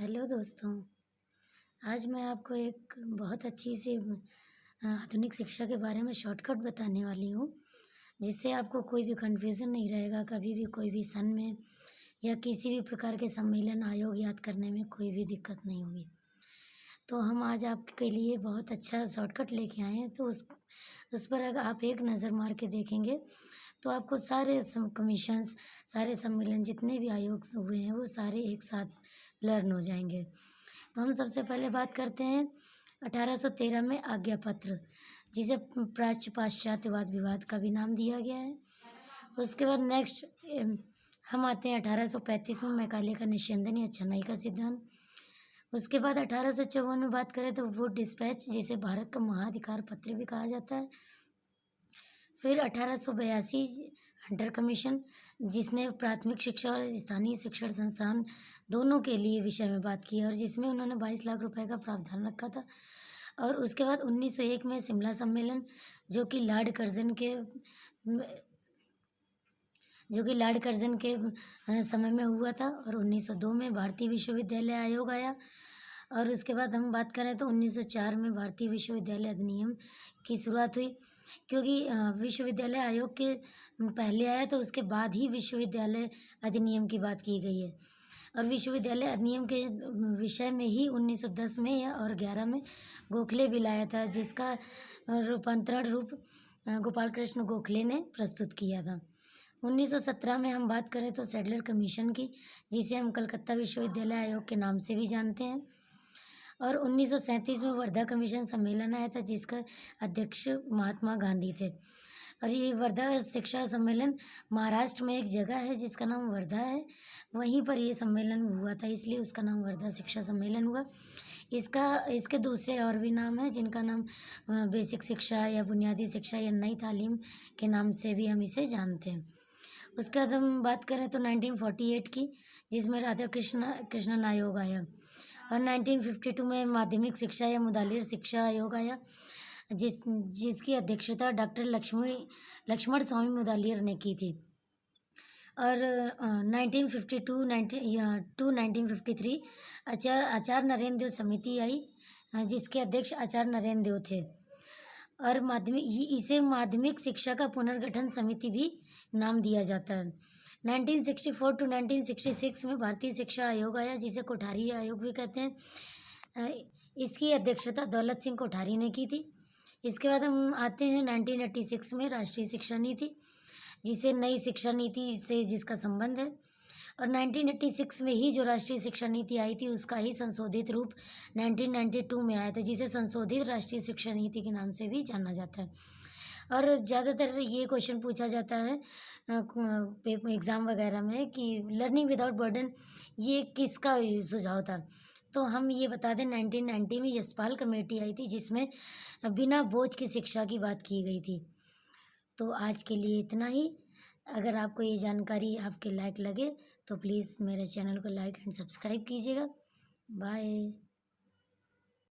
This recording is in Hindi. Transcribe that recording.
हेलो दोस्तों, आज मैं आपको एक बहुत अच्छी सी आधुनिक शिक्षा के बारे में शॉर्टकट बताने वाली हूँ, जिससे आपको कोई भी कन्फ्यूज़न नहीं रहेगा, कभी भी कोई भी सन में या किसी भी प्रकार के सम्मेलन, आयोग याद करने में कोई भी दिक्कत नहीं होगी। तो हम आज आपके लिए बहुत अच्छा शॉर्टकट लेके आए हैं, तो उस पर अगर आप एक नज़र मार के देखेंगे, तो आपको सारे कमीशंस, सारे सम्मेलन जितने भी आयोग हुए हैं, वो सारे एक साथ लर्न हो जाएंगे। तो हम सबसे पहले बात करते हैं 1813 में आज्ञा पत्र, जिसे प्राच्य पाश्चात्यवाद विवाद का भी नाम दिया गया है। उसके बाद नेक्स्ट हम आते हैं 1835 में मैकाले का निस्यंदन या छनाई का सिद्धांत। उसके बाद 1854 में बात करें तो वुड डिस्पैच, जिसे भारत का महाधिकार पत्र भी कहा जाता है। फिर 1882 हंटर कमीशन, जिसने प्राथमिक शिक्षा और स्थानीय शिक्षण संस्थान दोनों के लिए विषय में बात की और जिसमें उन्होंने 22 लाख रुपए का प्रावधान रखा था। और उसके बाद 1901 में शिमला सम्मेलन, जो कि लॉर्ड कर्जन के समय में हुआ था। और 1902 में भारतीय विश्वविद्यालय आयोग आया। और उसके बाद हम बात करें तो 1904 में भारतीय विश्वविद्यालय अधिनियम की शुरुआत हुई, क्योंकि विश्वविद्यालय आयोग के पहले आया तो उसके बाद ही विश्वविद्यालय अधिनियम की बात की गई है। और विश्वविद्यालय अधिनियम के विषय में ही 1910 में और 11 में गोखले बिल आया था, जिसका रूपांतरण गोपाल कृष्ण गोखले ने प्रस्तुत किया था। 1917 में हम बात करें तो सैडलर कमीशन की, जिसे हम कलकत्ता विश्वविद्यालय आयोग के नाम से भी जानते हैं। और 1937 में वर्धा कमीशन सम्मेलन आया था, जिसका अध्यक्ष महात्मा गांधी थे। और ये वर्धा शिक्षा सम्मेलन महाराष्ट्र में एक जगह है जिसका नाम वर्धा है, वहीं पर ये सम्मेलन हुआ था, इसलिए उसका नाम वर्धा शिक्षा सम्मेलन हुआ। इसके दूसरे और भी नाम हैं, जिनका नाम बेसिक शिक्षा या बुनियादी शिक्षा या नई तालीम के नाम से भी हम इसे जानते हैं। उसके बाद हम बात करें तो 1948 की, जिसमें राधा कृष्णन आयोग आया। और 1952 में माध्यमिक शिक्षा या मुदालिर शिक्षा आयोग आया, जिसकी अध्यक्षता डॉक्टर लक्ष्मण स्वामी मुदालिर ने की थी। और 1952 टू 1953 आचार्य नरेंद्र देव समिति आई, जिसके अध्यक्ष आचार्य नरेंद्र देव थे। और इसे माध्यमिक शिक्षा का पुनर्गठन समिति भी नाम दिया जाता है। 1964 टू 1966 में भारतीय शिक्षा आयोग आया, जिसे कोठारी आयोग भी कहते हैं। इसकी अध्यक्षता दौलत सिंह कोठारी ने की थी। इसके बाद हम आते हैं 1986 में राष्ट्रीय शिक्षा नीति, जिसे नई शिक्षा नीति से जिसका संबंध है। और 1986 में ही जो राष्ट्रीय शिक्षा नीति आई थी, उसका ही संशोधित रूप 1992 में आया था, जिसे संशोधित राष्ट्रीय शिक्षा नीति के नाम से भी जाना जाता है। और ज़्यादातर ये क्वेश्चन पूछा जाता है एग्ज़ाम वगैरह में कि लर्निंग विदाउट बर्डन ये किसका सुझाव था। तो हम ये बता दें 1990 में यशपाल कमेटी आई थी, जिसमें बिना बोझ की शिक्षा की बात की गई थी। तो आज के लिए इतना ही। अगर आपको ये जानकारी आपके लायक लगे तो प्लीज़ मेरे चैनल को लाइक एंड सब्सक्राइब कीजिएगा। बाय।